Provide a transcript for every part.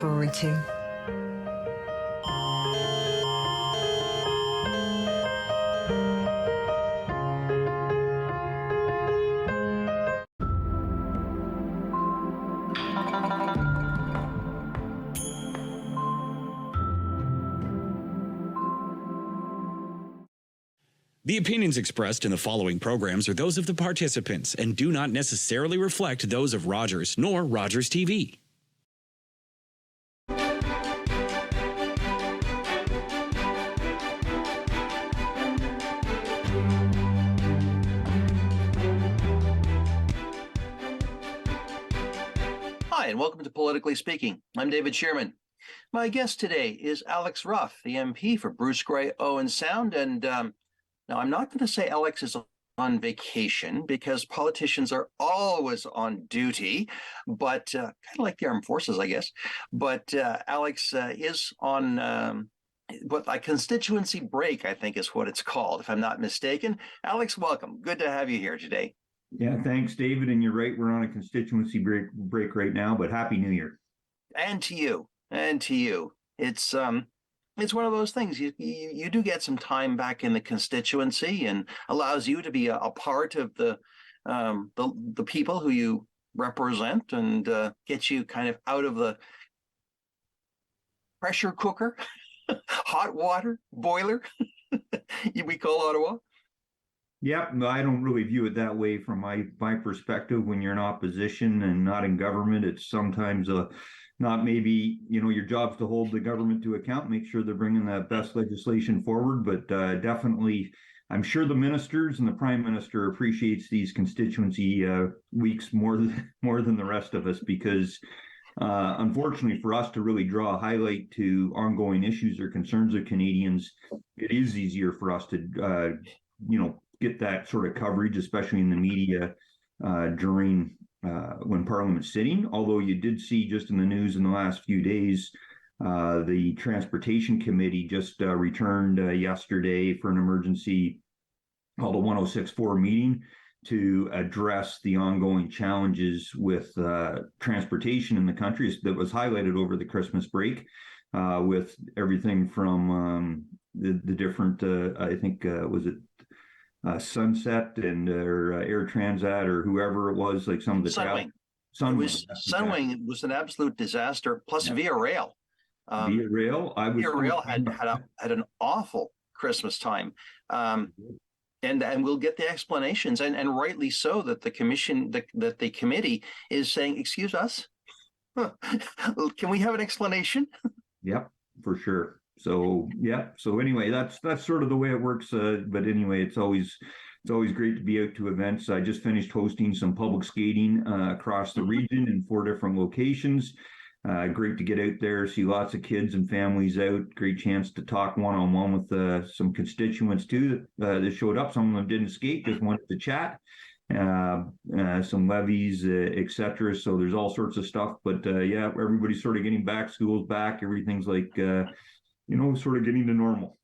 forward to. The opinions expressed in the following programs are those of the participants and do not necessarily reflect those of Rogers nor Rogers TV. Hi, and welcome to Politically Speaking. I'm David Shearman. My guest today is Alex Ruff, the MP for Bruce-Grey-Owensound, and now, I'm not going to say Alex is on vacation because politicians are always on duty, but kind of like the armed forces, I guess. But Alex is on what a constituency break, I think is what it's called, if I'm not mistaken. Alex, welcome. Good to have you here today. Yeah, thanks, David. And you're right, we're on a constituency break right now, but Happy New Year. And to you. And to you. It's one of those things. You do get some time back in the constituency, and allows you to be a part of the people who you represent, and get you kind of out of the pressure cooker, hot water boiler. We call Ottawa. Yep, I don't really view it that way from my perspective. When you're in opposition and not in government, it's sometimes not maybe, your job's to hold the government to account, make sure they're bringing the best legislation forward. But definitely, I'm sure the ministers and the Prime Minister appreciates these constituency weeks more than the rest of us, because unfortunately for us to really draw a highlight to ongoing issues or concerns of Canadians, it is easier for us to, get that sort of coverage, especially in the media during when Parliament's sitting. Although you did see just in the news in the last few days, the Transportation Committee just returned yesterday for an emergency called a 1064 meeting to address the ongoing challenges with transportation in the country that was highlighted over the Christmas break, with everything from the different, I think, was it Sunset and Air Transat or whoever it was, like some of the Sunwing. Sunwing was an absolute disaster. Plus, yeah. Via Rail. Via Rail, Via Rail had an awful Christmas time, and we'll get the explanations, and rightly so, that the committee is saying, "Excuse us, can we have an explanation?" Yep, for sure. So yeah. So anyway, that's sort of the way it works. But anyway, it's always great to be out to events. I just finished hosting some public skating across the region in 4 different locations. Great to get out there, see lots of kids and families out. Great chance to talk one-on-one with some constituents too that showed up. Some of them didn't skate, just wanted to chat. Some levies, etc. So there's all sorts of stuff. But yeah, everybody's sort of getting back. School's back. Everything's like sort of getting to normal.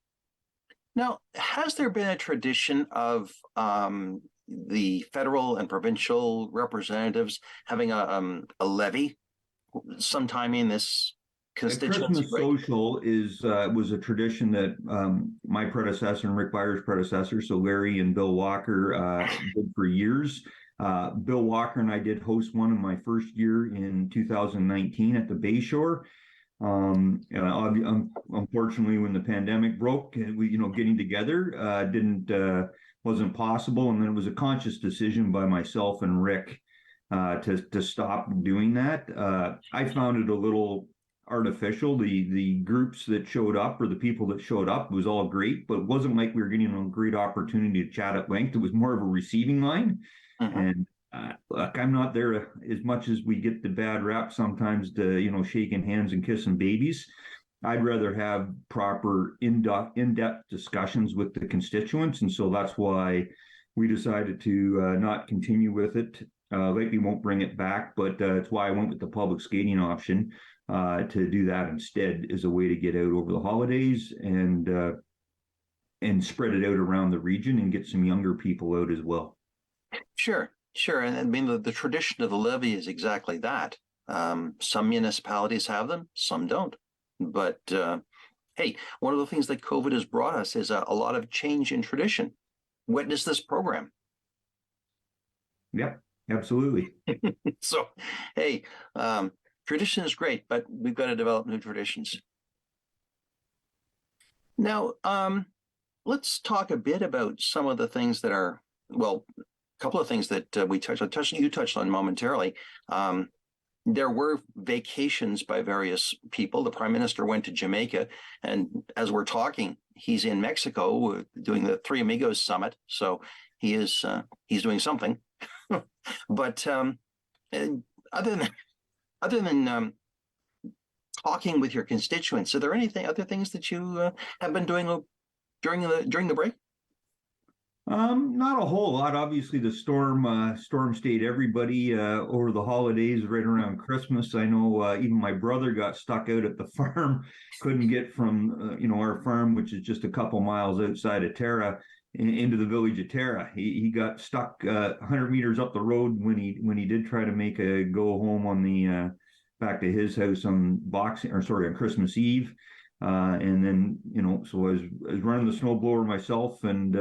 Now, has there been a tradition of the federal and provincial representatives having a levy sometime in this constituency? Christmas social was a tradition that my predecessor and Rick Byers' predecessor, so Larry and Bill Walker, did for years. Bill Walker and I did host one in my first year in 2019 at the Bayshore. Unfortunately, when the pandemic broke, getting together wasn't possible, and then it was a conscious decision by myself and Rick to stop doing that. I found it a little artificial. The groups that showed up, or the people that showed up, was all great, but it wasn't like we were getting a great opportunity to chat at length. It was more of a receiving line. And look, I'm not there as much as we get the bad rap sometimes to, shaking hands and kissing babies. I'd rather have proper in-depth discussions with the constituents. And so that's why we decided to not continue with it. Likely won't bring it back, but it's why I went with the public skating option to do that instead, as a way to get out over the holidays and spread it out around the region and get some younger people out as well. Sure. And I mean, the tradition of the levy is exactly that. Some municipalities have them, some don't. But hey, one of the things that COVID has brought us is a lot of change in tradition. Witness this program. Yep, absolutely. So, hey, tradition is great, but we've got to develop new traditions. Now, let's talk a bit about some of the things that are, well, a couple of things that you touched on momentarily. There were vacations by various people. The Prime Minister went to Jamaica, and as we're talking, he's in Mexico doing the Three Amigos Summit. So he's doing something. But other than talking with your constituents, are there other things that you have been doing during the break? Not a whole lot. Obviously, the storm stayed everybody over the holidays, right around Christmas. I know even my brother got stuck out at the farm, couldn't get from our farm, which is just a couple miles outside of Tara, into the village of Tara. He got stuck 100 meters up the road when he did try to make a go home on the back to his house on Christmas Eve. And then, so I was running the snowblower myself and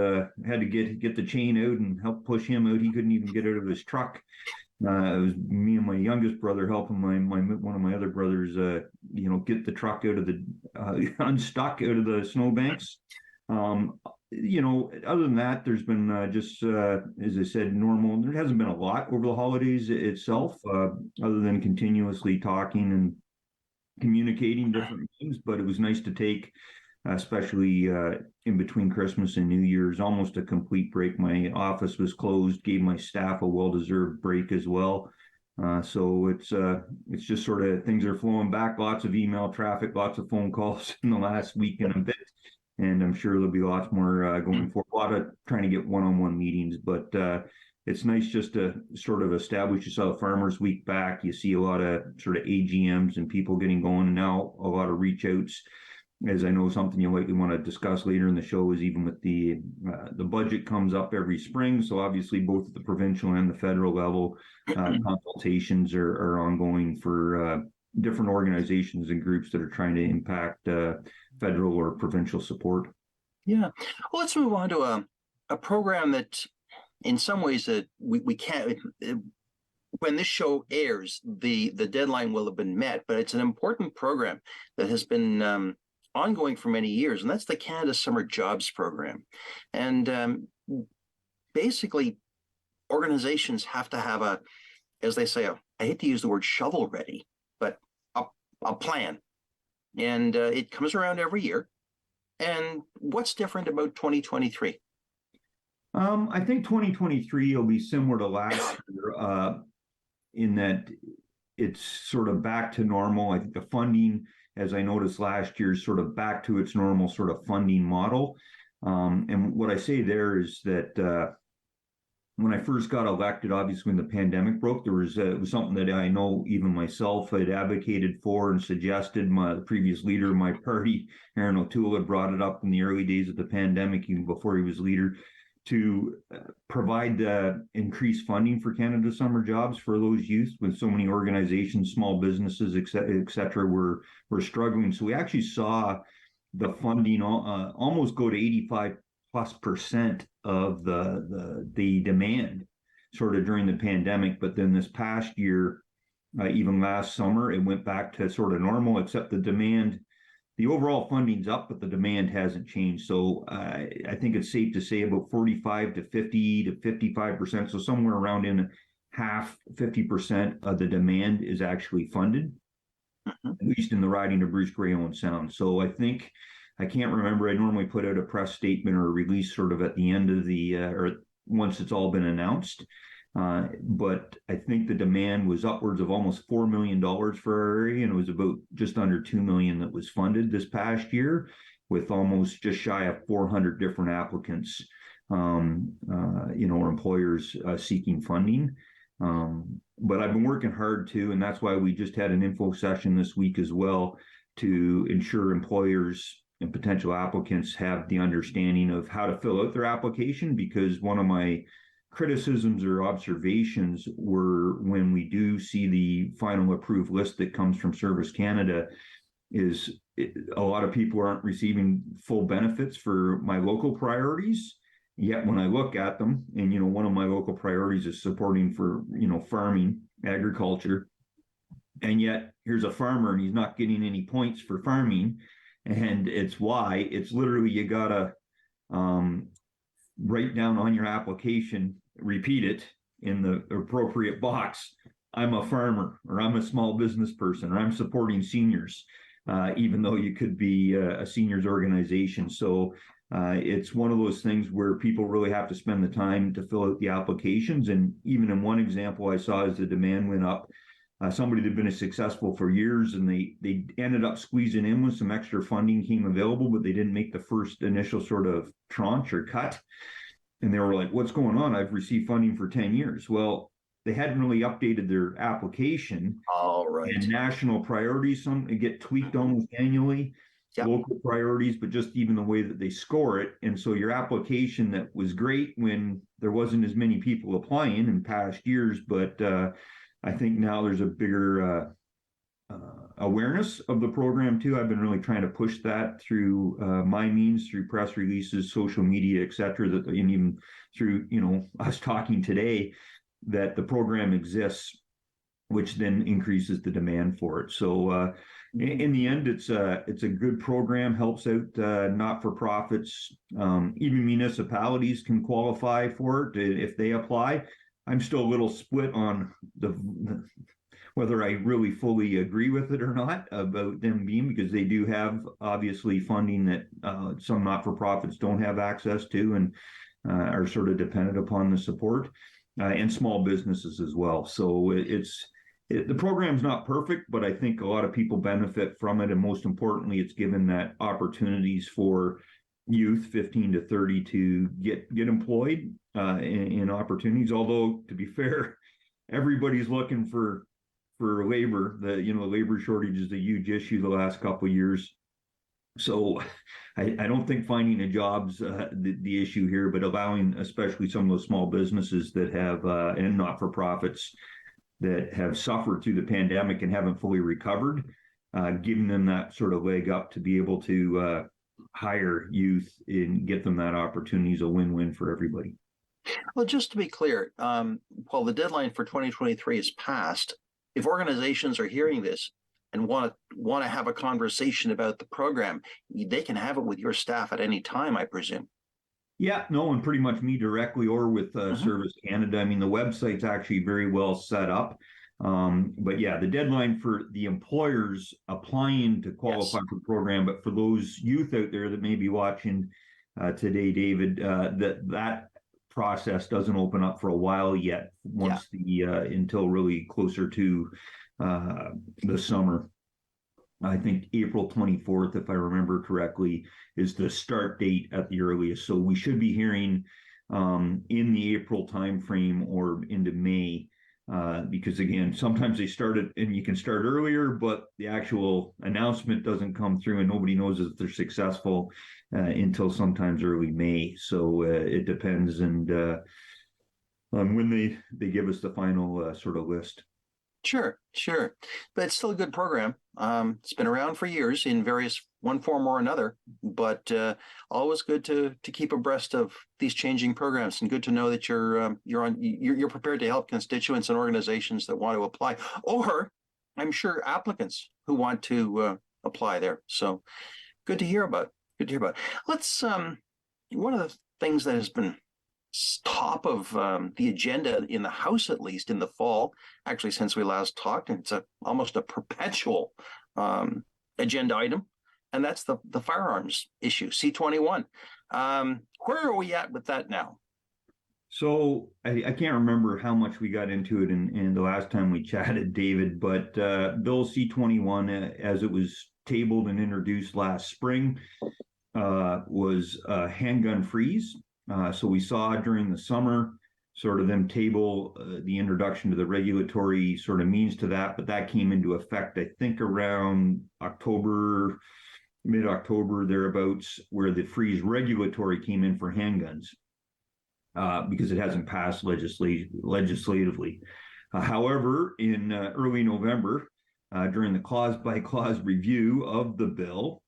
had to get the chain out and help push him out. He couldn't even get out of his truck. It was me and my youngest brother helping one of my other brothers, get the truck out of the unstuck out of the snowbanks. Other than that, there's been just, as I said, normal. There hasn't been a lot over the holidays itself, other than continuously talking and communicating different things. But it was nice to take, especially in between Christmas and New Year's, almost a complete break. My office was closed, gave my staff a well-deserved break as well. So it's just sort of things are flowing back. Lots of email traffic, lots of phone calls in the last week and a bit. And I'm sure there'll be lots more going forward. A lot of trying to get one-on-one meetings, but it's nice just to sort of establish yourself. Farmers Week back, you see a lot of sort of AGMs and people getting going, and now a lot of reach outs. As I know, something you likely want to discuss later in the show is even with the budget comes up every spring. So obviously both at the provincial and the federal level, consultations are ongoing for different organizations and groups that are trying to impact federal or provincial support. Yeah. Well, let's move on to a program that in some ways that we can't, when this show airs, the deadline will have been met, but it's an important program that has been ongoing for many years, and that's the Canada Summer Jobs Program. And basically, organizations have to have as they say, I hate to use the word shovel ready, but a plan. And it comes around every year. And what's different about 2023? I think 2023 will be similar to last year in that it's sort of back to normal. I think the funding, as I noticed last year, is sort of back to its normal sort of funding model. And what I say there is that when I first got elected, obviously when the pandemic broke, it was something that I know even myself had advocated for and suggested. The previous leader of my party, Aaron O'Toole, had brought it up in the early days of the pandemic, even before he was leader, to provide increased funding for Canada Summer Jobs for those youth, with so many organizations, small businesses, et cetera, were struggling. So we actually saw the funding almost go to 85+% of the demand sort of during the pandemic. But then this past year, even last summer, it went back to sort of normal, except the overall funding's up, but the demand hasn't changed. So I think it's safe to say about 45 to 50 to 55%. So somewhere around in half, 50% of the demand is actually funded, at least in the riding of Bruce-Grey-Owensound. So I think, I can't remember, I normally put out a press statement or a release sort of at the end of or once it's all been announced. But I think the demand was upwards of almost $4 million for our area, and it was about just under $2 million that was funded this past year, with almost just shy of 400 different applicants, or employers seeking funding. But I've been working hard too, and that's why we just had an info session this week as well, to ensure employers and potential applicants have the understanding of how to fill out their application, because one of my criticisms or observations were when we do see the final approved list that comes from Service Canada is a lot of people aren't receiving full benefits for my local priorities. Yet when I look at them, and one of my local priorities is supporting for farming, agriculture, and yet here's a farmer and he's not getting any points for farming, and it's literally you gotta write down on your application, repeat it in the appropriate box. I'm a farmer, or I'm a small business person, or I'm supporting seniors, even though you could be a seniors organization. So it's one of those things where people really have to spend the time to fill out the applications. And even in one example I saw, as the demand went up, somebody that had been successful for years, and they ended up squeezing in with some extra funding came available, but they didn't make the first initial sort of tranche or cut. And they were like, what's going on? I've received funding for 10 years. Well, they hadn't really updated their application. All right. And national priorities, some get tweaked almost annually. Yep. Local priorities, but just even the way that they score it. And so your application that was great when there wasn't as many people applying in past years, but I think now there's a bigger awareness of the program too. I've been really trying to push that through my means, through press releases, social media, et cetera, and even through us talking today, that the program exists, which then increases the demand for it. So in the end, it's a good program, helps out not-for-profits. Even municipalities can qualify for it if they apply. I'm still a little split on whether I really fully agree with it or not about them being, because they do have obviously funding that some not-for-profits don't have access to, and are sort of dependent upon the support, and small businesses as well. So the program's not perfect, but I think a lot of people benefit from it. And most importantly, it's given that opportunities for youth 15 to 30 to get employed in opportunities. Although, to be fair, everybody's looking for labor. The labor shortage is a huge issue the last couple of years. So I don't think finding a job's the issue here, but allowing especially some of those small businesses that have and not-for-profits that have suffered through the pandemic and haven't fully recovered, giving them that sort of leg up to be able to hire youth and get them that opportunity is a win-win for everybody. Well, just to be clear, Paul, the deadline for 2023 is passed. If organizations are hearing this and want to have a conversation about the program, they can have it with your staff at any time, I presume. Yeah, no, and pretty much me directly or with Service Canada. I mean, the website's actually very well set up. But yeah, the deadline for the employers applying to qualify for the program, but for those youth out there that may be watching today, David, that process doesn't open up for a while yet, once until really closer to the summer. I think April 24th, if I remember correctly, is the start date at the earliest. So we should be hearing in the April timeframe or into May, because again, sometimes they start it and you can start earlier, but the actual announcement doesn't come through and nobody knows if they're successful until sometimes early May. So it depends and on when they give us the final sort of list. Sure. But it's still a good program. It's been around for years in one form or another, but always good to keep abreast of these changing programs, and good to know that you're prepared to help constituents and organizations that want to apply, or I'm sure applicants who want to apply there. So good to hear about. Let's one of the things that has been top of the agenda in the House, at least in the fall, actually since we last talked, and it's almost a perpetual agenda item, and that's the firearms issue, C-21. Where are we at with that now? So I can't remember how much we got into it in the last time we chatted, David, but Bill C-21, as it was tabled and introduced last spring, was a handgun freeze. So we saw during the summer sort of them table the introduction to the regulatory sort of means to that, but that came into effect, I think, around October, mid-October, thereabouts, where the freeze regulatory came in for handguns. because it hasn't passed legislatively. However, in early November, during the clause-by-clause review of the bill,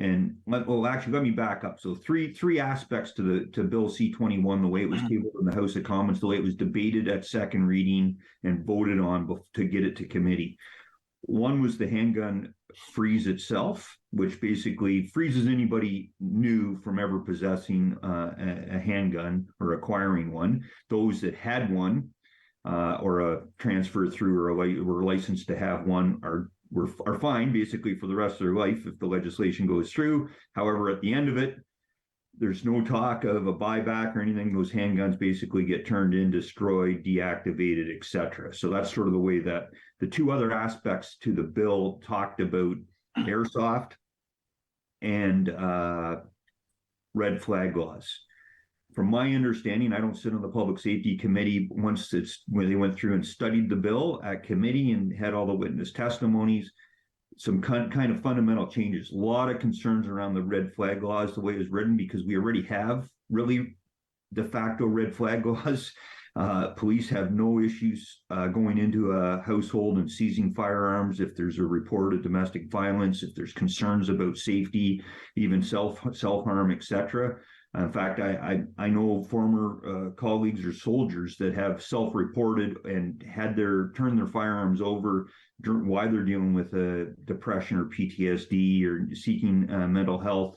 and let me back up. So three aspects to Bill C-21, the way it was tabled in the House of Commons, the way it was debated at second reading and voted on to get it to committee. One was the handgun freeze itself, which basically freezes anybody new from ever possessing a handgun or acquiring one. Those that had one or a transfer through or were licensed to have one are fine basically for the rest of their life if the legislation goes through. However, at the end of it, there's no talk of a buyback or anything. Those handguns basically get turned in, destroyed, deactivated, etc. So that's sort of the way that the two other aspects to the bill talked about airsoft and red flag laws. From my understanding, I don't sit on the Public Safety Committee. Once when they went through and studied the bill at committee and had all the witness testimonies, some kind of fundamental changes. A lot of concerns around the red flag laws, the way it was written, because we already have really de facto red flag laws. Police have no issues going into a household and seizing firearms if there's a report of domestic violence, if there's concerns about safety, even self-harm, etc. In fact, I know former colleagues or soldiers that have self-reported and had turned their firearms over while they're dealing with depression or PTSD or seeking mental health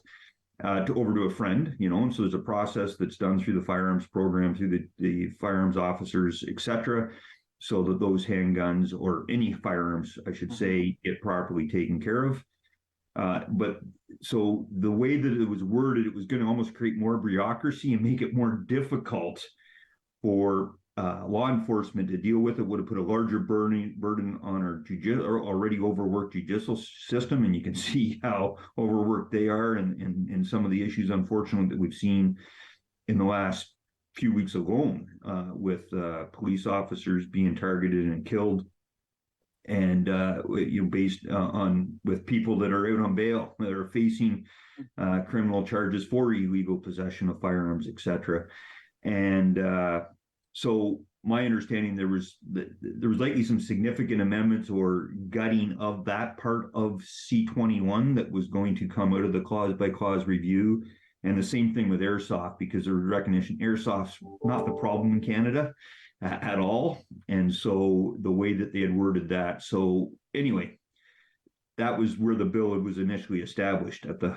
over to a friend, and so there's a process that's done through the firearms program, through the firearms officers, etc., so that those handguns or any firearms, I should say, get properly taken care of. But so the way that it was worded, it was going to almost create more bureaucracy and make it more difficult for law enforcement to deal with. It would have put a larger burden on our already overworked judicial system, and you can see how overworked they are, and some of the issues, unfortunately, that we've seen in the last few weeks alone, with police officers being targeted and killed, and based on with people that are out on bail that are facing criminal charges for illegal possession of firearms, etc. And so my understanding, there was likely some significant amendments or gutting of that part of C-21 that was going to come out of the clause-by-clause review. And the same thing with airsoft, because there was recognition airsoft's not the problem in Canada at all. And so the way that they had worded that. So anyway, that was where the bill was initially established. At the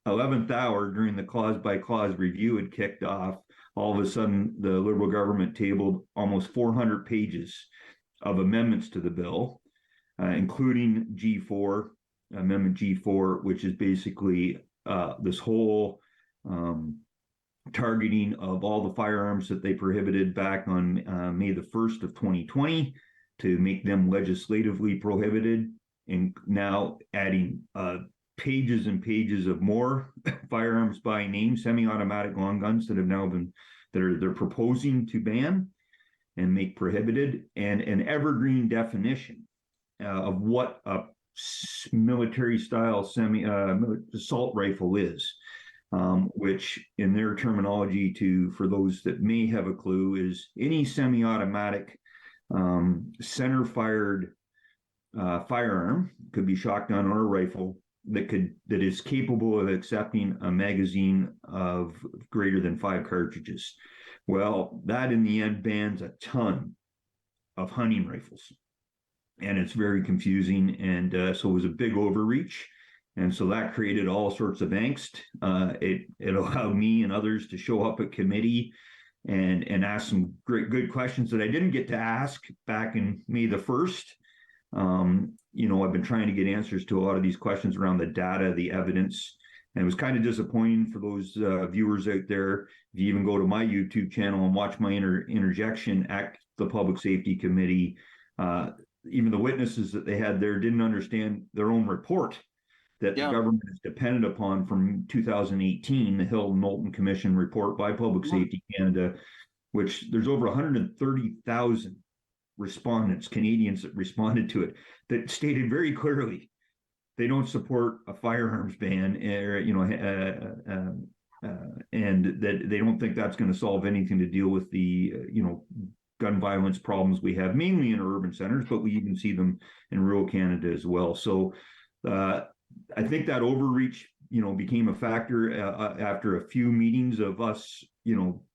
11th hour, during the clause-by-clause review had kicked off, all of a sudden the Liberal government tabled almost 400 pages of amendments to the bill, including G4, Amendment G4, which is basically this whole targeting of all the firearms that they prohibited back on May the 1st of 2020 to make them legislatively prohibited, and now adding pages and pages of more firearms by name, semi-automatic long guns that have now been they're proposing to ban and make prohibited, and an evergreen definition of what a military style assault rifle is, which in their terminology, for those that may have a clue, is any semi-automatic center fired firearm, could be shotgun or a rifle, that is capable of accepting a magazine of greater than 5 cartridges. Well, that in the end bans a ton of hunting rifles, and it's very confusing, and so it was a big overreach, and so that created all sorts of angst. It allowed me and others to show up at committee and ask some good questions that I didn't get to ask back in May the 1st. I've been trying to get answers to a lot of these questions around the data, the evidence, and it was kind of disappointing for those viewers out there. If you even go to my YouTube channel and watch my interjection at the Public Safety Committee, even the witnesses that they had there didn't understand their own report that the government is dependent upon from 2018, the Hill and Knowlton Commission report by Public Safety Canada, which there's over 130,000 respondents, Canadians that responded to it, that stated very clearly they don't support a firearms ban, or and that they don't think that's going to solve anything to deal with the gun violence problems we have, mainly in urban centers, but we even see them in rural Canada as well. So I think that overreach, became a factor after a few meetings of us,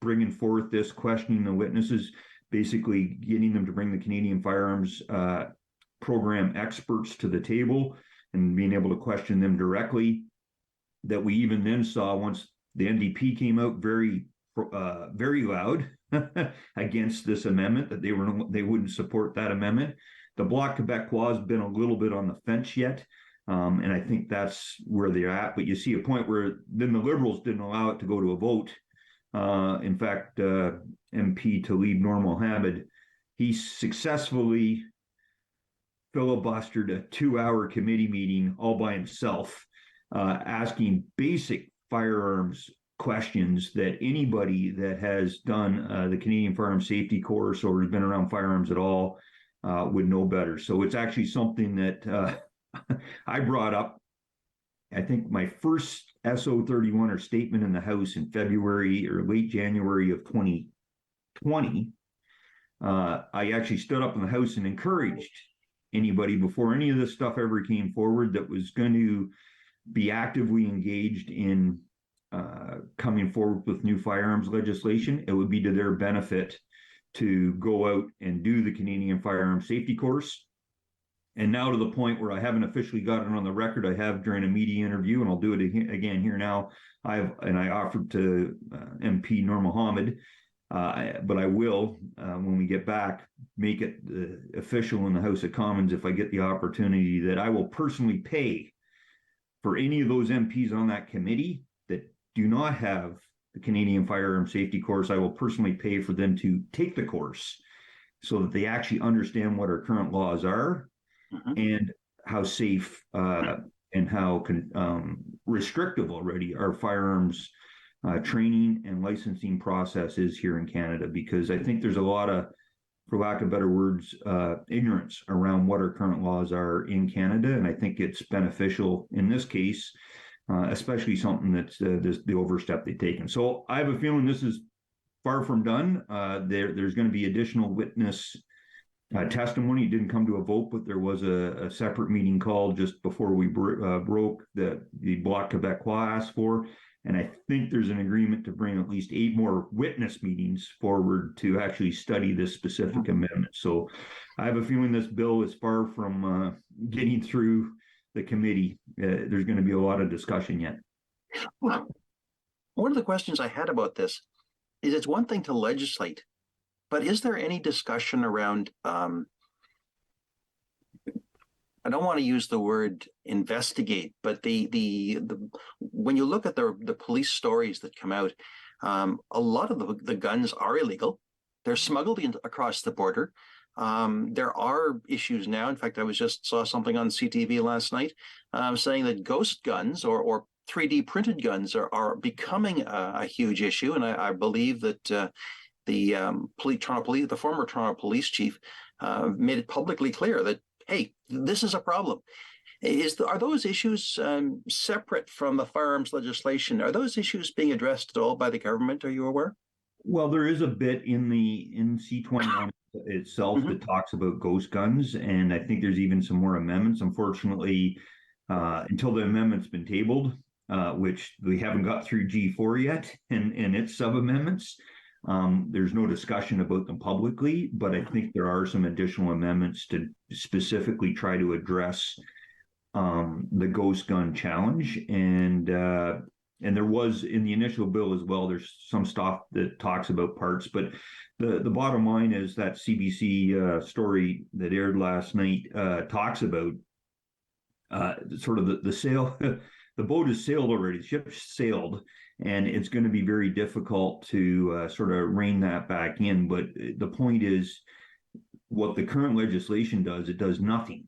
bringing forth this, questioning the witnesses, basically getting them to bring the Canadian Firearms Program experts to the table and being able to question them directly. That we even then saw, once the NDP came out very loud against this amendment, that they wouldn't support that amendment. The Bloc Québécois has been a little bit on the fence yet, and I think that's where they're at. But you see a point where then the Liberals didn't allow it to go to a vote. In fact, MP Talib Nur Mohammed, he successfully filibustered a 2-hour committee meeting all by himself, asking basic firearms questions that anybody that has done the Canadian Firearms Safety course or has been around firearms at all would know better. So it's actually something that I brought up. I think my first SO31 or statement in the House in February or late January of 2020, I actually stood up in the House and encouraged anybody, before any of this stuff ever came forward, that was going to be actively engaged in coming forward with new firearms legislation, it would be to their benefit to go out and do the Canadian Firearms Safety course. And now, to the point where I haven't officially gotten on the record, I have during a media interview, and I'll do it again here now. I offered to MP Nur Mohammed, but I will, when we get back, make it official in the House of Commons if I get the opportunity, that I will personally pay for any of those MPs on that committee that do not have the Canadian Firearms Safety course. I will personally pay for them to take the course so that they actually understand what our current laws are, and how safe and how restrictive already our firearms training and licensing process is here in Canada. Because I think there's a lot of, for lack of better words, ignorance around what our current laws are in Canada. And I think it's beneficial in this case, especially something that's the overstep they've taken. So I have a feeling this is far from done. There's going to be additional witness testimony. It didn't come to a vote, but there was a separate meeting called just before we broke that the Bloc Québécois asked for. And I think there's an agreement to bring at least 8 more witness meetings forward to actually study this specific amendment. So I have a feeling this bill is far from getting through the committee. There's going to be a lot of discussion yet. Well, one of the questions I had about this is, it's one thing to legislate, but is there any discussion around, I don't want to use the word investigate, but the when you look at the police stories that come out, a lot of the guns are illegal. They're smuggled across the border. There are issues now. In fact, I saw something on CTV last night saying that ghost guns or 3D printed guns are becoming a huge issue. And I believe that the former Toronto police chief made it publicly clear that, hey, this is a problem. Are those issues separate from the firearms legislation? Are those issues being addressed at all by the government? Are you aware? Well, there is a bit in C-21 itself that talks about ghost guns, and I think there's even some more amendments. Unfortunately, until the amendment's been tabled, which we haven't got through G4 yet, and its sub-amendments, there's no discussion about them publicly, but I think there are some additional amendments to specifically try to address the ghost gun challenge. And there was, in the initial bill as well, there's some stuff that talks about parts, but the bottom line is that CBC story that aired last night talks about sort of the sail. The boat has sailed already, the ship sailed, and it's going to be very difficult to sort of rein that back in. But the point is, what the current legislation does, it does nothing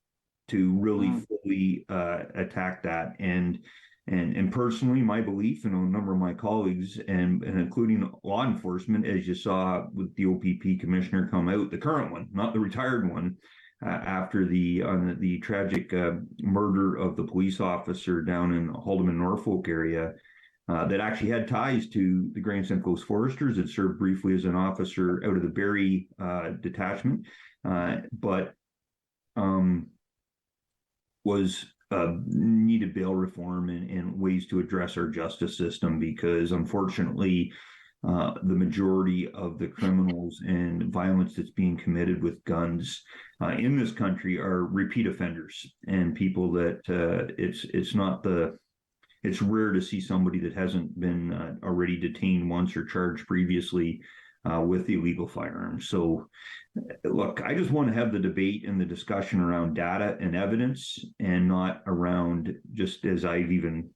to really fully attack that. And personally, my belief, and a number of my colleagues, and including law enforcement, as you saw with the OPP commissioner come out, the current one, not the retired one, after the tragic murder of the police officer down in Haldimand, Norfolk area, that actually had ties to the Grand Central Coast Foresters. Had served briefly as an officer out of the Barrie detachment, but was needed bail reform and ways to address our justice system, because unfortunately the majority of the criminals and violence that's being committed with guns in this country are repeat offenders and people that it's rare to see somebody that hasn't been already detained once or charged previously with illegal firearms. So, look, I just want to have the debate and the discussion around data and evidence, and not around, just as I've even,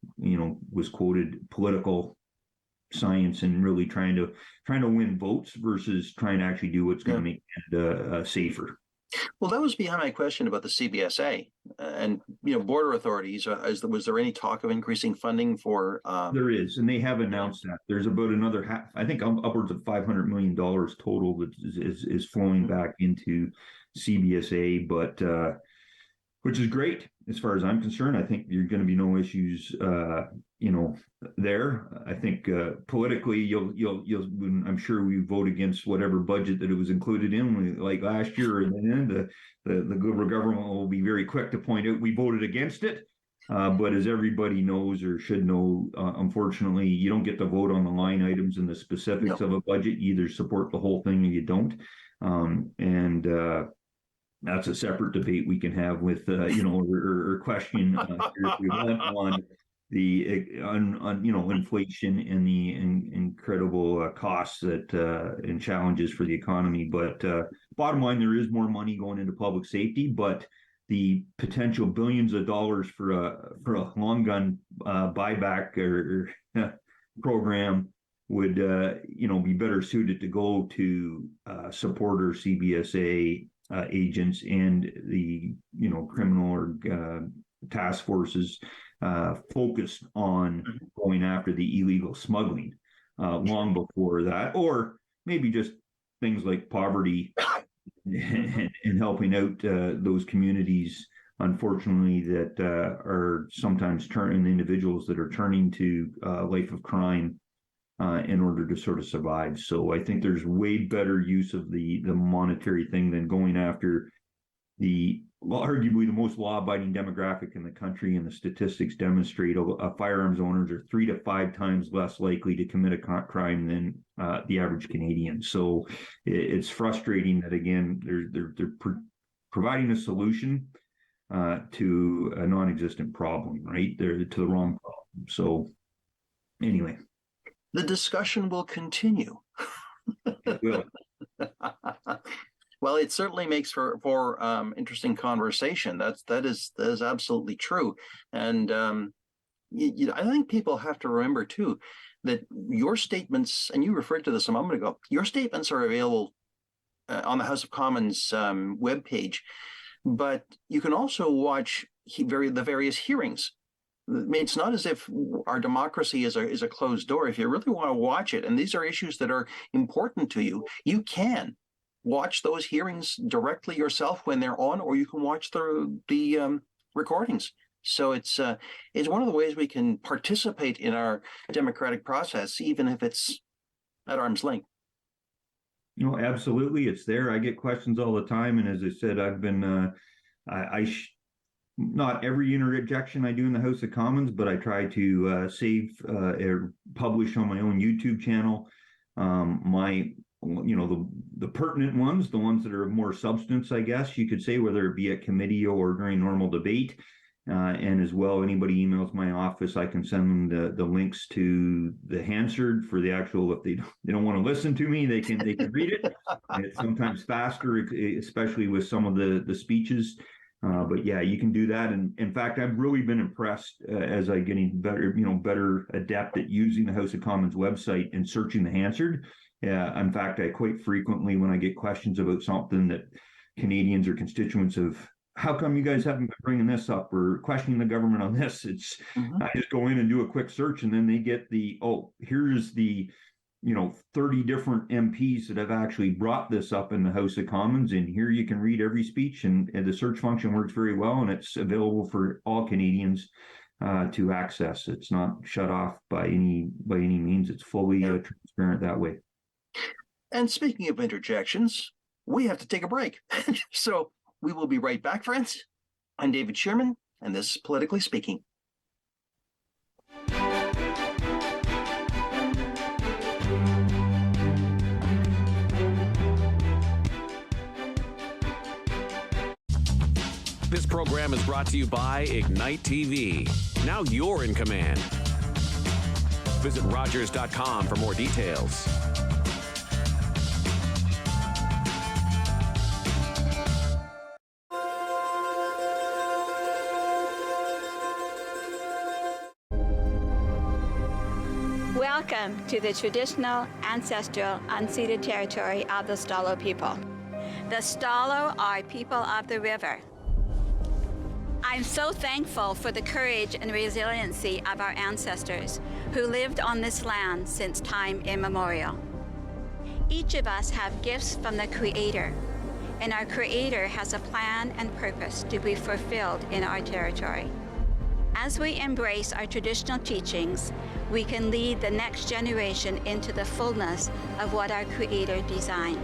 was quoted, political science, and really trying to win votes versus trying to actually do what's going to make Canada safer. Well, that was behind my question about the CBSA and border authorities. Was there any talk of increasing funding for? There is, and they have announced that there's about another half, I think upwards of $500 million total that is flowing back into CBSA, but which is great as far as I'm concerned. I think you're going to be no issues, there. I think politically, you'll I'm sure we vote against whatever budget that it was included in, like last year, and then the Liberal government will be very quick to point out we voted against it. But as everybody knows or should know, unfortunately, you don't get to vote on the line items and the specifics of a budget. You either support the whole thing or you don't. And that's a separate debate we can have with, or question if we want on the inflation and the incredible costs that and challenges for the economy. But bottom line, there is more money going into public safety, but the potential billions of dollars for a long gun buyback or program would be better suited to go to support our CBSA agents and the criminal or task forces focused on going after the illegal smuggling long before that, or maybe just things like poverty and helping out those communities, unfortunately, that are sometimes turning individuals that are turning to life of crime in order to sort of survive. So I think there's way better use of the monetary thing than going after arguably the most law-abiding demographic in the country, and the statistics demonstrate firearms owners are 3 to 5 times less likely to commit a crime than the average Canadian. So it's frustrating that, again, they're providing a solution to a non-existent problem, right? They're to the wrong problem. So anyway, the discussion will continue. It will. Well, it certainly makes for interesting conversation. That is absolutely true, and I think people have to remember too that your statements, and you referred to this a moment ago, your statements are available on the House of Commons webpage, but you can also watch the various hearings. I mean, it's not as if our democracy is a closed door. If you really want to watch it, and these are issues that are important to you, you can watch those hearings directly yourself when they're on, or you can watch the recordings. So it's one of the ways we can participate in our democratic process, even if it's at arm's length. Absolutely, it's there. I get questions all the time, and as I said, I've been not every interjection I do in the House of Commons, but I try to save or publish on my own YouTube channel the pertinent ones, the ones that are of more substance, I guess you could say, whether it be at committee or during normal debate. And as well, anybody emails my office, I can send them the links to the Hansard for the actual, if they don't want to listen to me, they can read it. And it's sometimes faster, especially with some of the speeches. But yeah, you can do that. And in fact, I've really been impressed as I'm getting better adept at using the House of Commons website and searching the Hansard. In fact, I quite frequently, when I get questions about something that Canadians or constituents of, how come you guys haven't been bringing this up or questioning the government on this? I just go in and do a quick search, and then they get here's the 30 different MPs that have actually brought this up in the House of Commons, and here you can read every speech, and the search function works very well, and it's available for all Canadians to access. It's not shut off by any means. It's fully transparent that way. And speaking of interjections, we have to take a break. So we will be right back, friends. I'm David Shearman, and this is Politically Speaking. This program is brought to you by Ignite TV. Now you're in command. Visit Rogers.com for more details. Welcome to the traditional, ancestral, unceded territory of the Stalo people. The Stalo are people of the river. I'm so thankful for the courage and resiliency of our ancestors who lived on this land since time immemorial. Each of us have gifts from the Creator, and our Creator has a plan and purpose to be fulfilled in our territory. As we embrace our traditional teachings, we can lead the next generation into the fullness of what our Creator designed.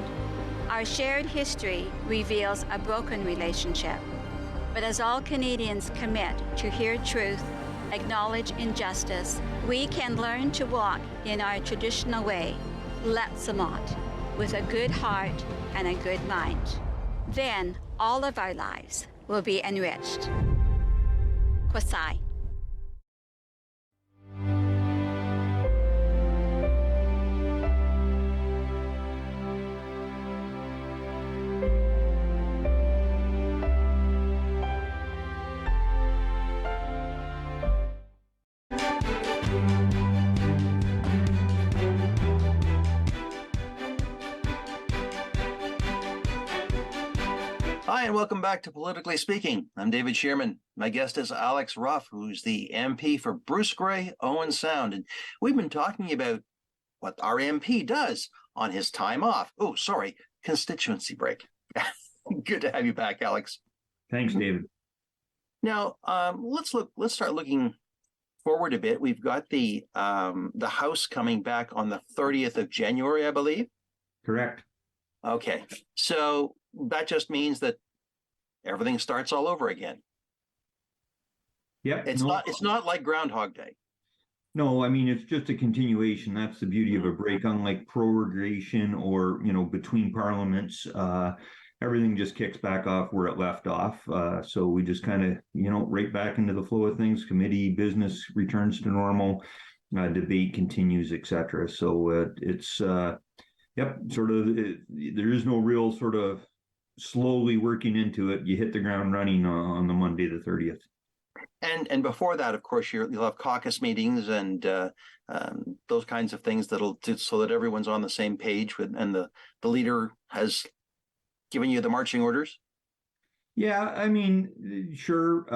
Our shared history reveals a broken relationship. But as all Canadians commit to hear truth, acknowledge injustice, we can learn to walk in our traditional way, Letsamot, with a good heart and a good mind. Then all of our lives will be enriched. Kwasai. Hi, and welcome back to Politically Speaking. I'm David Shearman. My guest is Alex Ruff, who's the MP for Bruce-Grey-Owensound. And we've been talking about what our MP does on his time off. Oh, sorry, constituency break. Good to have you back, Alex. Thanks, David. Now, let's start looking forward a bit. We've got the House coming back on the 30th of January, I believe. Correct. Okay, so that just means that everything starts all over again. Yep. It's not like Groundhog Day. No, I mean, it's just a continuation. That's the beauty of a break, unlike prorogation or, between parliaments. Everything just kicks back off where it left off. So we just kind of, right back into the flow of things. Committee business returns to normal, debate continues, etc. So it's, sort of, there is no real sort of slowly working into it. You hit the ground running on the Monday, the 30th. And before that, of course, you'll have caucus meetings and those kinds of things that'll do so that everyone's on the same page and the leader has given you the marching orders. Yeah, I mean, sure.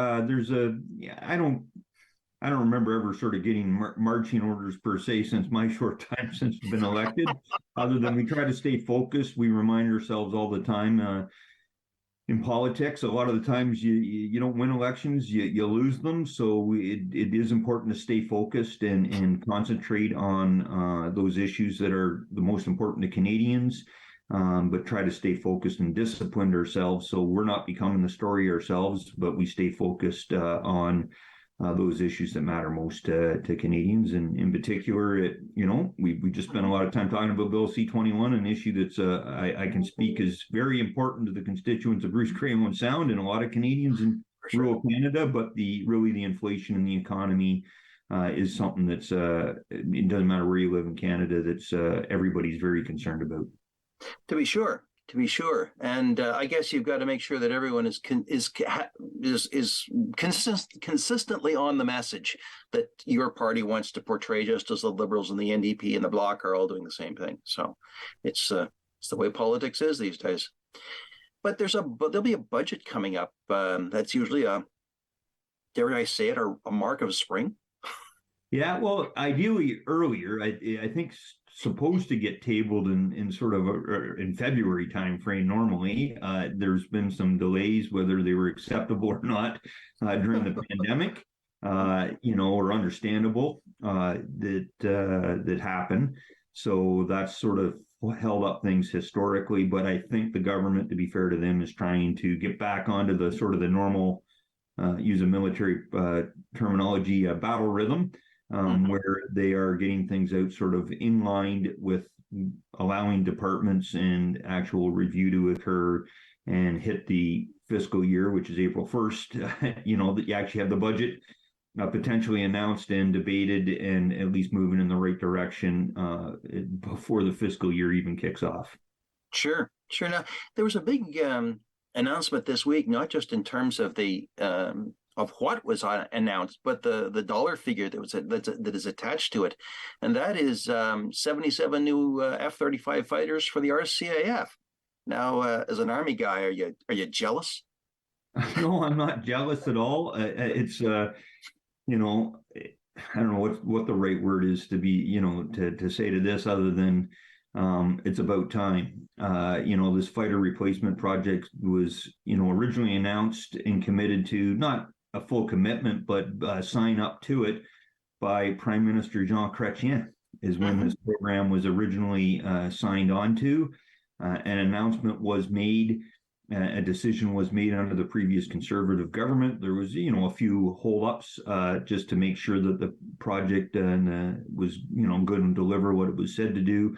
I don't remember ever sort of getting marching orders per se since my short time since I've been elected, other than we try to stay focused. We remind ourselves all the time in politics, a lot of the times you don't win elections, you lose them. So it is important to stay focused and concentrate on those issues that are the most important to Canadians, but try to stay focused and disciplined ourselves so we're not becoming the story ourselves, but we stay focused on those issues that matter most to Canadians. And in particular, we just spent a lot of time talking about Bill C-21, an issue that's I can speak is very important to the constituents of Bruce-Grey-Owensound and a lot of Canadians in rural Canada. But the inflation in the economy is something that's it doesn't matter where you live in Canada. That's everybody's very concerned about. To be sure. And I guess you've got to make sure that everyone is consistently on the message that your party wants to portray, just as the Liberals and the NDP and the Bloc are all doing the same thing. So it's the way politics is these days. But there'll be a budget coming up. That's usually dare I say it, a mark of spring. Yeah, well, ideally earlier. I think supposed to get tabled in sort of in February timeframe. Normally, there's been some delays, whether they were acceptable or not, during the pandemic. or understandable that happen. So that's sort of held up things historically. But I think the government, to be fair to them, is trying to get back onto the sort of the normal, use a military terminology, battle rhythm, where they are getting things out sort of in line with allowing departments and actual review to occur and hit the fiscal year, which is April 1st, that you actually have the budget potentially announced and debated and at least moving in the right direction before the fiscal year even kicks off. Sure. Now, there was a big announcement this week, not just in terms of the of what was announced, but the dollar figure that is attached to it, and that is 77 new F-35 fighters for the RCAF. Now, as an Army guy, are you jealous? No, I'm not jealous at all. It's I don't know what the right word is to be, to say to this other than it's about time. This fighter replacement project was, originally announced and committed to, not a full commitment, but sign up to it by Prime Minister Jean Chrétien is when this program was originally signed on to. An announcement was made. A decision was made under the previous Conservative government. There was, a few hold-ups just to make sure that the project was, good and deliver what it was said to do.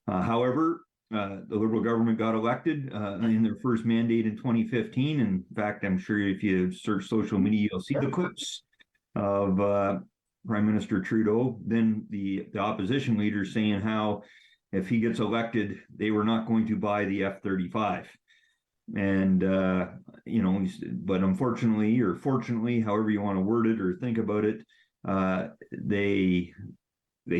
However, the Liberal government got elected in their first mandate in 2015. In fact, I'm sure if you search social media, you'll see the clips of Prime Minister Trudeau, then the opposition leader, saying how if he gets elected, they were not going to buy the F-35. And, but unfortunately, or fortunately, however you want to word it or think about it, they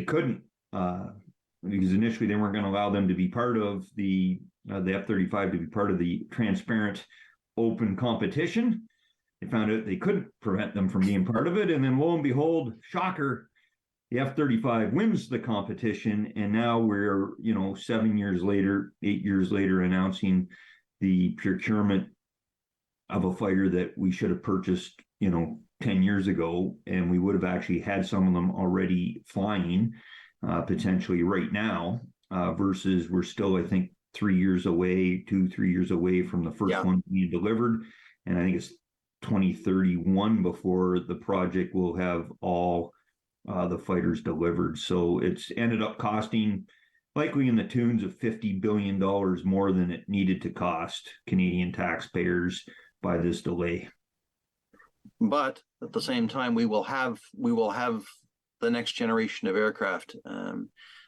couldn't, because initially they weren't going to allow them to be part of the F-35 to be part of the transparent, open competition. They found out they couldn't prevent them from being part of it. And then lo and behold, shocker, the F-35 wins the competition. And now we're, 8 years later, announcing the procurement of a fighter that we should have purchased, 10 years ago, and we would have actually had some of them already flying potentially right now, versus we're still, I think, 3 years away, 2-3 years away from the first one being delivered. And I think it's 2031 before the project will have all the fighters delivered. So it's ended up costing likely in the tunes of $50 billion more than it needed to cost Canadian taxpayers by this delay. But at the same time, we will have the next generation of aircraft,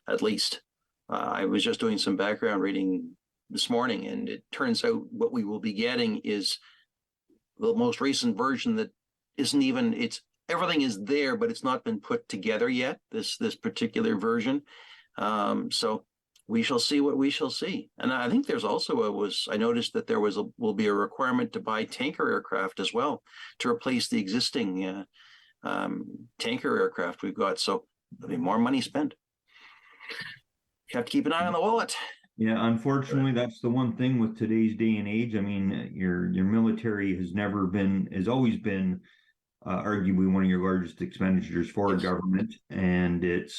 at least. I was just doing some background reading this morning, and it turns out what we will be getting is the most recent version that isn't even, everything is there, but it's not been put together yet, this particular version. So we shall see what we shall see. And I think there's also I noticed that there will be a requirement to buy tanker aircraft as well to replace the existing tanker aircraft we've got. So there'll be more money spent. You have to keep an eye on the wallet. Yeah, unfortunately, that's the one thing with today's day and age. I mean, your military has always been arguably one of your largest expenditures for a government, and it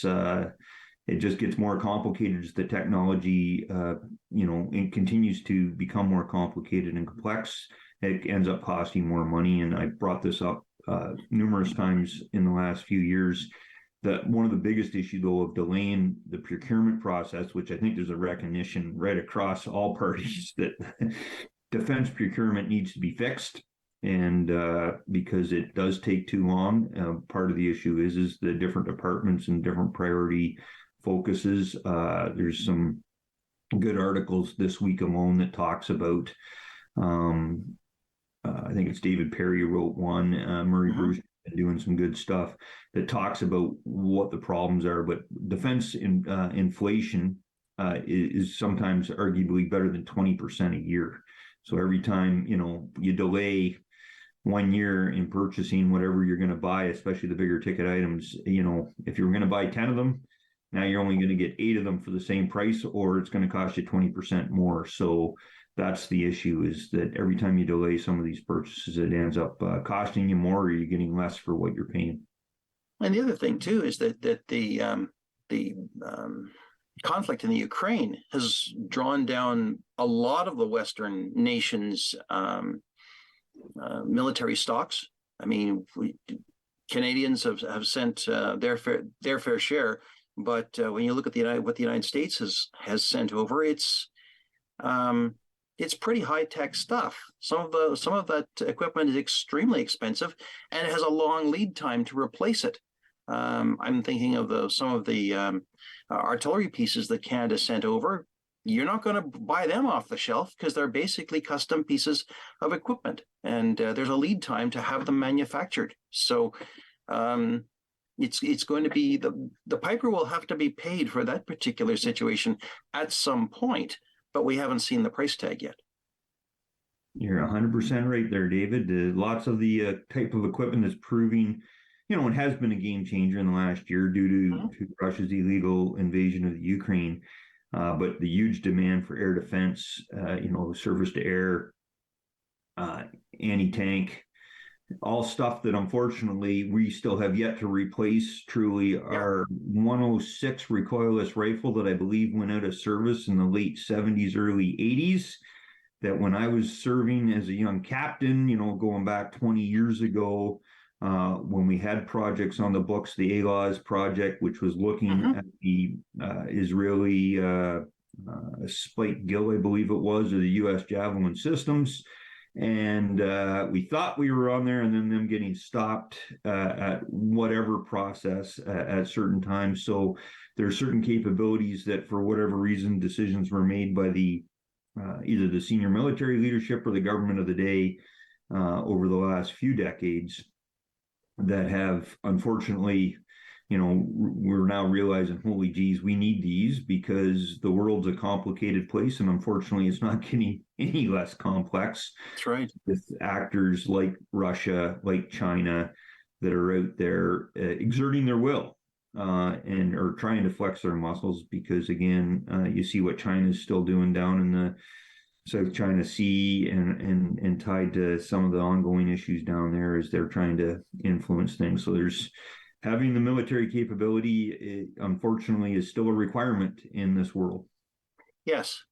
just gets more complicated as the technology, it continues to become more complicated and complex. It ends up costing more money, and I brought this up numerous times in the last few years. That one of the biggest issues, though, of delaying the procurement process, which I think there's a recognition right across all parties that defense procurement needs to be fixed, and because it does take too long. Part of the issue is the different departments and different priority focuses. There's some good articles this week alone that talks about. I think it's David Perry wrote one. Murray Bruce doing some good stuff that talks about what the problems are. But defense inflation is sometimes arguably better than 20% a year. So every time you delay 1 year in purchasing whatever you're going to buy, especially the bigger ticket items, if you're going to buy 10 of them, now you're only going to get 8 of them for the same price, or it's going to cost you 20% more. So that's the issue, is that every time you delay some of these purchases, it ends up costing you more, or you're getting less for what you're paying. And the other thing too is that the conflict in the Ukraine has drawn down a lot of the Western nations' military stocks. I mean, Canadians have sent their fair share, but when you look at what the United States has sent over, it's pretty high tech stuff. Some of that equipment is extremely expensive, and it has a long lead time to replace it. I'm thinking of some of the artillery pieces that Canada sent over. You're not going to buy them off the shelf because they're basically custom pieces of equipment, and there's a lead time to have them manufactured. So it's going to be the piper will have to be paid for that particular situation at some point, but we haven't seen the price tag yet. You're 100% right there, David. Lots of the type of equipment is proving, it has been a game changer in the last year due to Russia's illegal invasion of the Ukraine. But the huge demand for air defense, surface to air, anti-tank, all stuff that unfortunately we still have yet to replace. Truly, our 106 recoilless rifle that I believe went out of service in the late 70s, early 80s, that when I was serving as a young captain, going back 20 years ago, when we had projects on the books, the ALAWS project, which was looking at the Israeli Spike Gill, I believe it was, or the U.S. Javelin systems. And we thought we were on there, and then them getting stopped at whatever process at certain times. So there are certain capabilities that, for whatever reason, decisions were made by the either the senior military leadership or the government of the day over the last few decades that have, unfortunately, we're now realizing, holy geez, we need these because the world's a complicated place, and unfortunately it's not getting any less complex. That's right. With actors like Russia, like China, that are out there exerting their will and are trying to flex their muscles, because again, you see what China's still doing down in the South China Sea, and tied to some of the ongoing issues down there as they're trying to influence things. So there's having the military capability, unfortunately, is still a requirement in this world. Yes,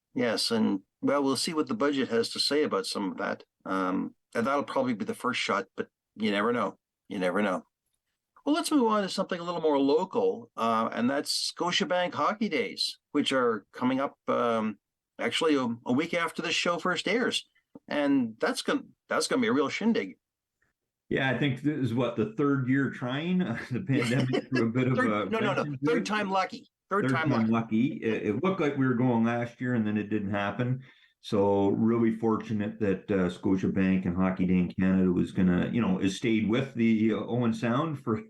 and well, we'll see what the budget has to say about some of that. And that'll probably be the first shot, but you never know. Well, let's move on to something a little more local, and that's Scotiabank Hockey Days, which are coming up actually a week after this show first airs, and that's gonna be a real shindig. Yeah, I think this is the third year trying the pandemic through a bit of third time lucky. Third time lucky. It looked like we were going last year, and then it didn't happen. So really fortunate that Scotiabank and Hockey Day in Canada was gonna, has stayed with the Owen Sound for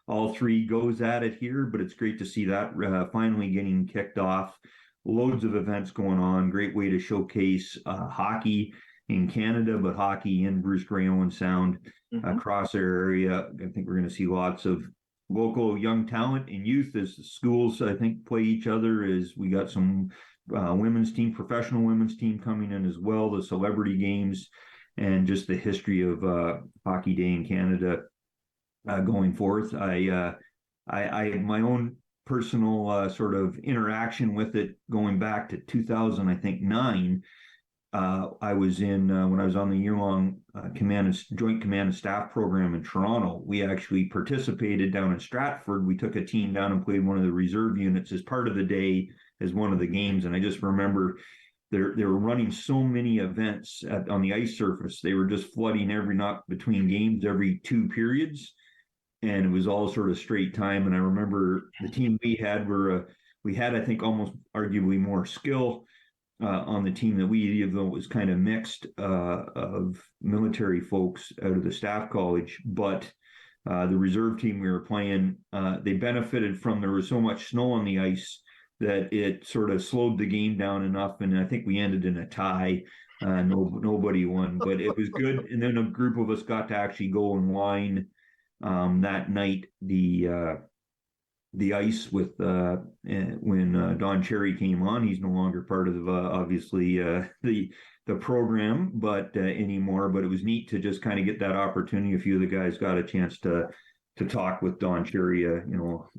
all three goes at it here. But it's great to see that finally getting kicked off. Loads of events going on. Great way to showcase hockey in Canada, but hockey in Bruce-Grey-Owen Sound across our area. I think we're going to see lots of local young talent and youth as the schools, I think, play each other. As we got some professional women's team coming in as well, the celebrity games, and just the history of Hockey Day in Canada going forth. I my own personal sort of interaction with it going back to 2009. I was in when I was on the year-long Joint Command and Staff program in Toronto. We actually participated down in Stratford. We took a team down and played one of the reserve units as part of the day as one of the games. And I just remember they were running so many events on the ice surface. They were just flooding between games every 2 periods, and it was all sort of straight time. And I remember the team we had I think almost arguably more skill on the team that we, even though it was kind of mixed of military folks out of the staff college. But the reserve team we were playing, they benefited from, there was so much snow on the ice that it sort of slowed the game down enough. And I think we ended in a tie. Nobody won, but it was good. And then a group of us got to actually go and line that night the the ice with when Don Cherry came on. He's no longer part of obviously the program, but anymore. But it was neat to just kind of get that opportunity. A few of the guys got a chance to talk with Don Cherry,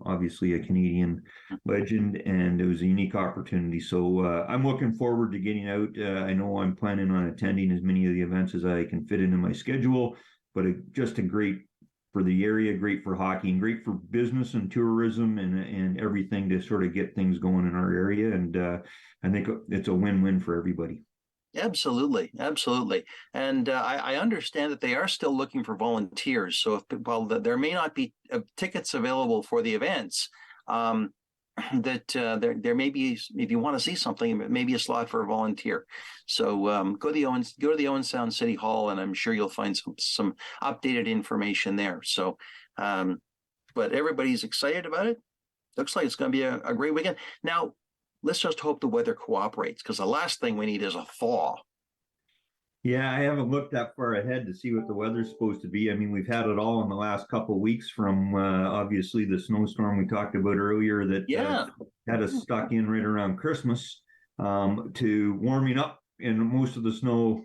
obviously a Canadian legend, and it was a unique opportunity. So I'm looking forward to getting out. I know I'm planning on attending as many of the events as I can fit into my schedule, but just a great for the area, great for hockey, and great for business and tourism and everything to sort of get things going in our area. And I think it's a win-win for everybody. Absolutely, absolutely. And I understand that they are still looking for volunteers. So while there may not be tickets available for the events, that there may be, if you want to see something, maybe a slot for a volunteer. So go to the Owensound City Hall, and I'm sure you'll find some updated information there. So, but everybody's excited about it. Looks like it's going to be a great weekend. Now, let's just hope the weather cooperates, because the last thing we need is a thaw. Yeah, I haven't looked that far ahead to see what the weather's supposed to be. I mean, we've had it all in the last couple of weeks, from obviously the snowstorm we talked about earlier that had us stuck in right around Christmas, to warming up and most of the snow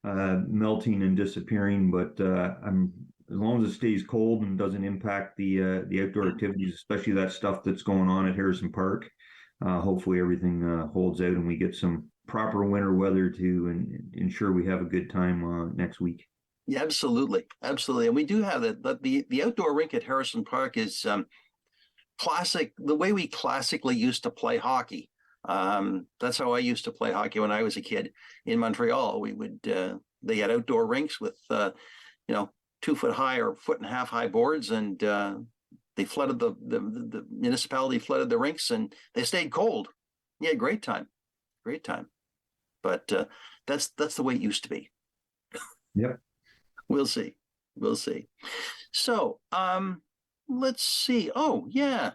melting and disappearing. But as long as it stays cold and doesn't impact the outdoor activities, especially that stuff that's going on at Harrison Park, hopefully everything holds out and we get some proper winter weather to ensure we have a good time next week. Yeah, absolutely. Absolutely. And we do have that. The outdoor rink at Harrison Park is classic, the way we classically used to play hockey. That's how I used to play hockey when I was a kid in Montreal. We would, they had outdoor rinks with, 2 foot high or 1.5 foot high boards, and they flooded the municipality flooded the rinks, and they stayed cold. Yeah, great time. But that's the way it used to be. Yep. We'll see. So let's see. Oh yeah,